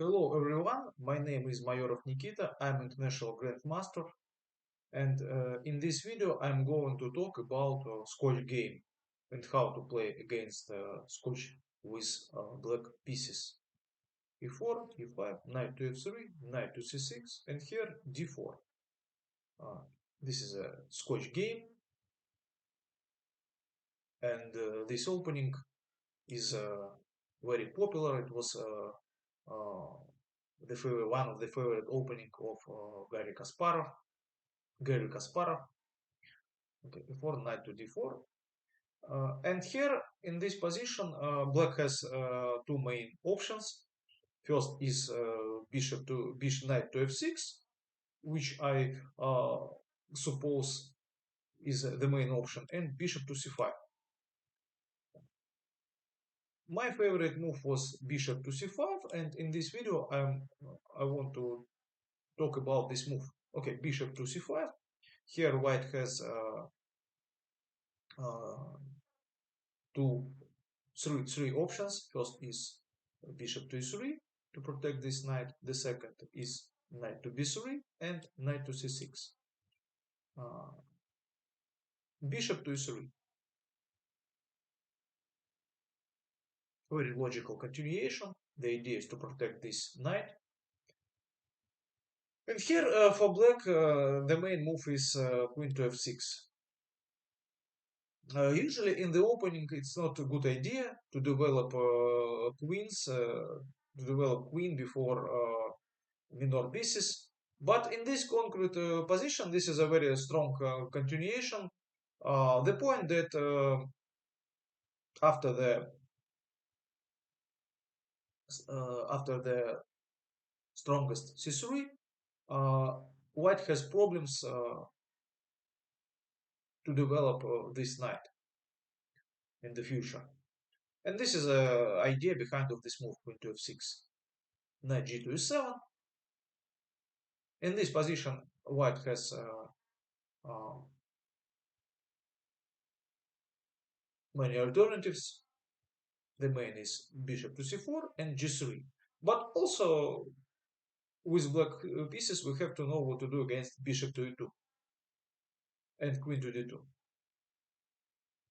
Hello everyone, my name is Mayorov Nikita, I'm International Grandmaster, and in this video I'm going to talk about Scotch Game and how to play against Scotch with black pieces. e4, e5, knight to f3, knight to c6, and here d4. This is a Scotch Game, and this opening is very popular. It was one of the favorite opening of Garry Kasparov. Okay, before knight to d4. And here in this position, black has two main options. First is bishop knight to f6, which I suppose is the main option, and bishop to c5. My favorite move was bishop to c5, and in this video I want to talk about this move. Okay, bishop to c5. Here white has uh, two three options. First is bishop to e3 to protect this knight. The second is knight to b3 and knight to c6. Uh, Bishop to e3. Very logical continuation. The idea is to protect this knight. And here for black, the main move is queen to f6. Usually in the opening, it's not a good idea to develop queen before minor pieces. But in this concrete position, this is a very strong continuation. The point that after the strongest c3, uh, white has problems to develop this knight in the future. And this is the idea behind of this move, queen to f6, knight g to e7. In this position, white has many alternatives. The main is bishop to c4 and g3. But also with black pieces, we have to know what to do against bishop to e2 and queen to d2.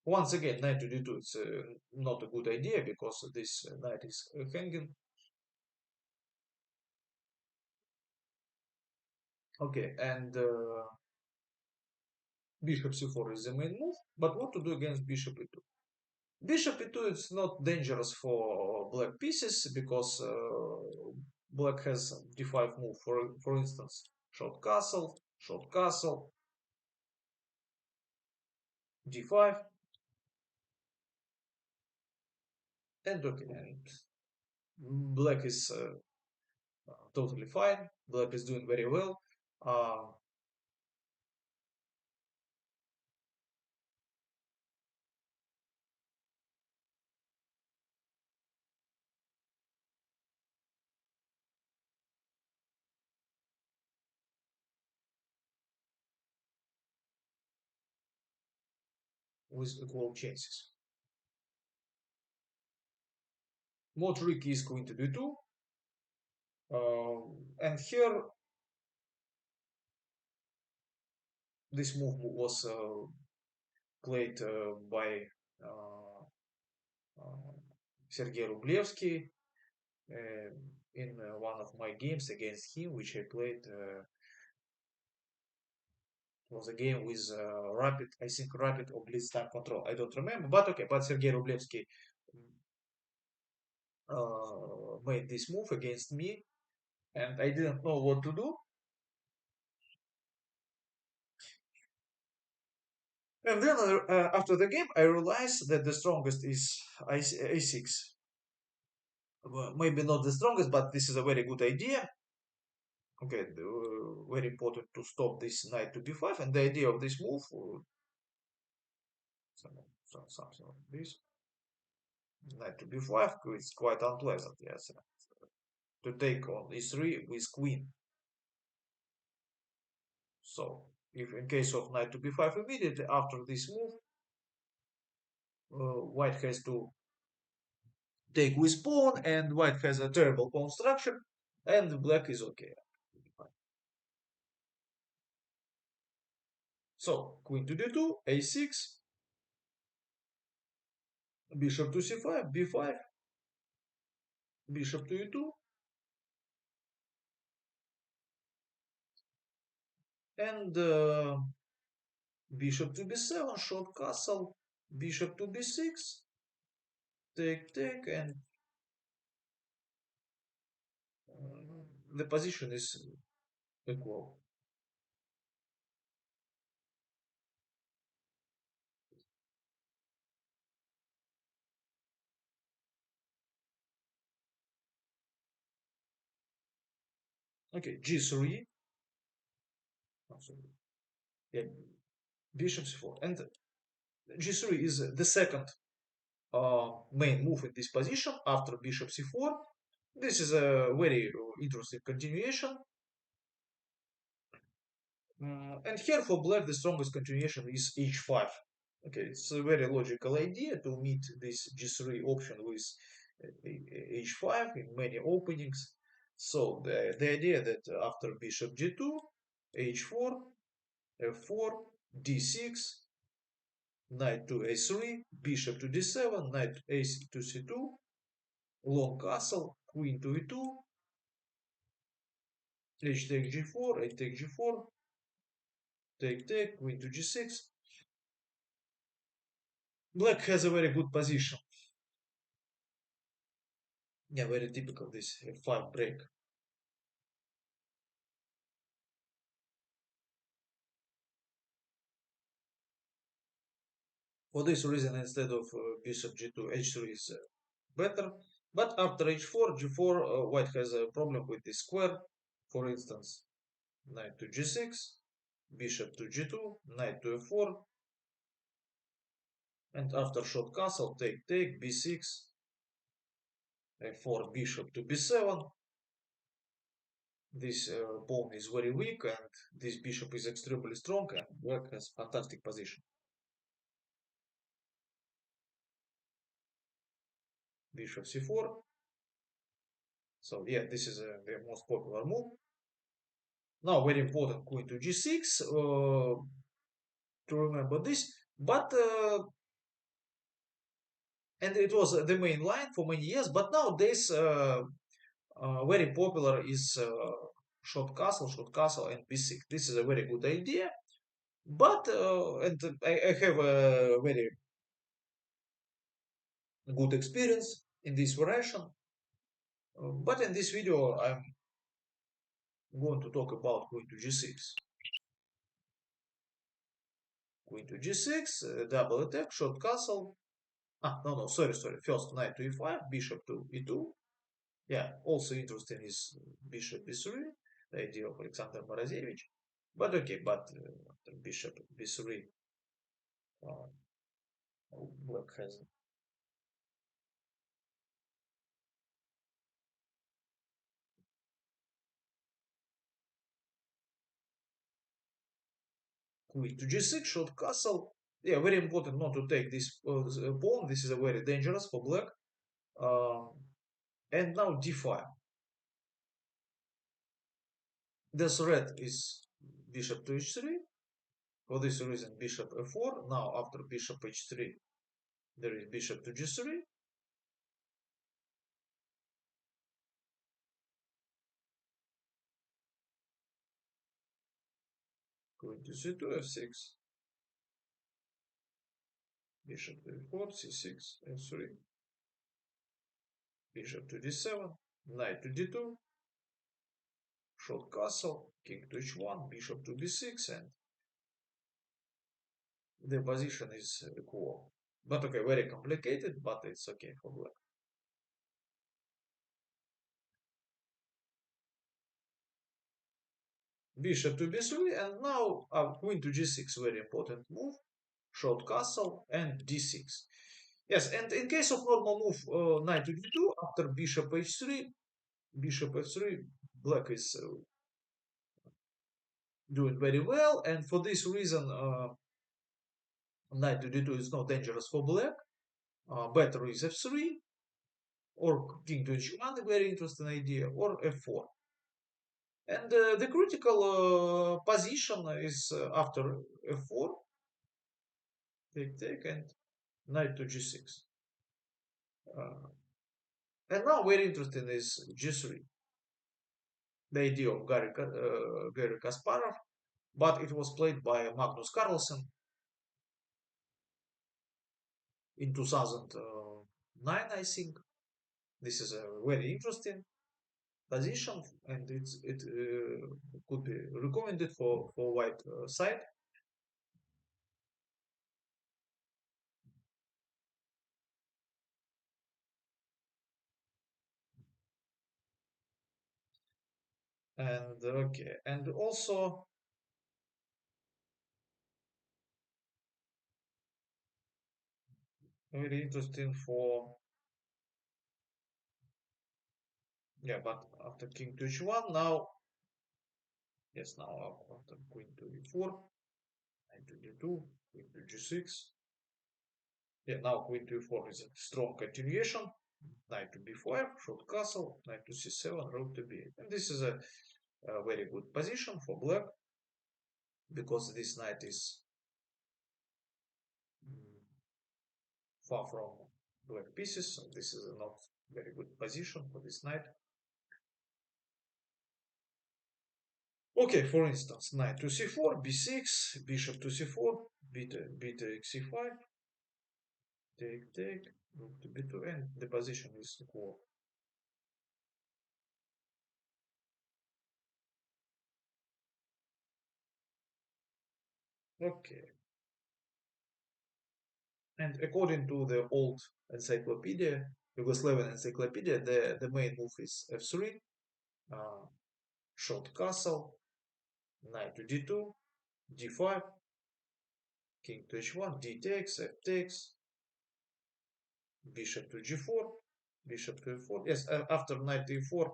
Once again, knight to d2 is not a good idea because this knight is hanging. Okay, and bishop c4 is the main move. But what to do against bishop e2? Bishop e2 is not dangerous for black pieces because black has d5 move. For instance, short castle, d5, and okay, and black is totally fine. Black is doing very well. With equal chances. More tricky is queen to d2. And here, this move was played by Sergei Rublevsky in one of my games against him, which I played. Was a game with rapid or blitz time control. I don't remember, but okay. But Sergei Rublevsky made this move against me, and I didn't know what to do. And then after the game, I realized that the strongest is a6. Well, maybe not the strongest, but this is a very good idea. Okay, very important to stop this knight to b5, and the idea of this move, something like this, knight to b5, is quite unpleasant, yes, to take on e3 with queen. So, if in case of knight to b5, immediately after this move, white has to take with pawn, and white has a terrible pawn structure. and black is okay. So queen to d2, a6, bishop to c5, b5, bishop to e2, and bishop to b7, short castle, bishop to b6, take, and the position is equal. Okay, g3, oh, sorry. Yeah, bishop c4, and g3 is the second main move in this position after bishop c4. This is a very interesting continuation. And here for black, the strongest continuation is h5. Okay, it's a very logical idea to meet this g3 option with h5 in many openings. So the idea that after bishop g2, h4, f4, d6, knight to a3, bishop to d7, knight to c2, long castle, queen to e2, h take g4, h take g4, take, queen to g6. Black has a very good position. Yeah, very typical this f5 break. For this reason, instead of bishop g2, h3 is better. But after h4, g4, white has a problem with this square. For instance, knight to g6, bishop to g2, knight to f4, and after short castle, take, b6, f4, bishop to b7. This pawn is very weak, and this bishop is extremely strong, and black has fantastic position. Bishop c4. So yeah, this is the most popular move. Now, very important, queen to g6 to remember this. But and it was the main line for many years. But nowadays, very popular is short castle, and b6. This is a very good idea. But and I have a very good experience in this variation. But in this video, I'm going to talk about queen to g6. Queen to g6, double attack, short castle. No, sorry. First, knight to e5, bishop to e2. Yeah, also interesting is bishop b3, the idea of Alexander Morozevich. But okay, but after bishop b3, uh, black has queen to g6, short castle. Yeah, very important not to take this pawn. This is a very dangerous for black. Um, and now d5. The threat is bishop to h3. For this reason, bishop f4. Now, after bishop h3, there is bishop to g3. Queen to c2, f6. Bishop to f4, c6, f3. Bishop to d7. Knight to d2. Short castle. King to h1. Bishop to b6. And the position is equal. But okay, very complicated, but it's okay for black. Bishop to b3, and now queen to g6, very important move. Short castle and d6. Yes, and in case of normal move, knight to d2, after bishop h3, bishop f3, black is doing very well, and for this reason, knight to d2 is not dangerous for black. Better is f3, or king to h1, a very interesting idea, or f4. And the critical position is after f4, take, and knight to g6. Uh, and now very interesting is g3, the idea of Garry Kasparov, but it was played by Magnus Carlsen in 2009, I think. This is a very interesting position, and it could be recommended for white side. And okay, and also very interesting for, yeah, but after king to h1 now, yes, now after queen to e4, knight to d2, queen to g6. Yeah, now queen to e4 is a strong continuation. Knight to b5, short castle, knight to c7, rook to b8. And this is a very good position for black because this knight is far from black pieces. So this is a not very good position for this knight. Okay, for instance, knight to c4, b6, bishop to c4, b takes c5, take, rook to b2, and the position is equal. Okay, and according to the old encyclopedia, Yugoslavian encyclopedia, the main move is f3, uh, short castle, knight to d2, d5, king to h1, d takes, f takes, bishop to g4, bishop to e4. Yes, after knight to e4,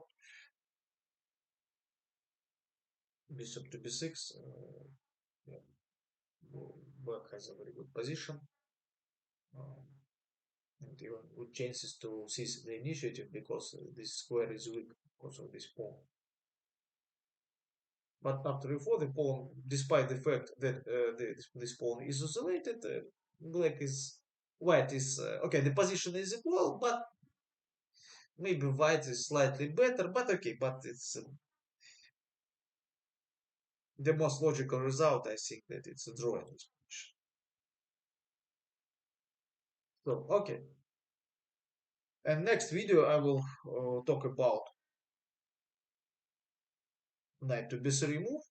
bishop to b6. Yeah, black has a very good position. Um, and even good chances to seize the initiative because this square is weak because of this pawn. But after e4, the pawn, despite the fact that this pawn is isolated, black is white is okay. The position is equal, but maybe white is slightly better. But okay, but it's the most logical result. I think that it's a draw in this position. So okay, and next video I will talk about knight to b3 move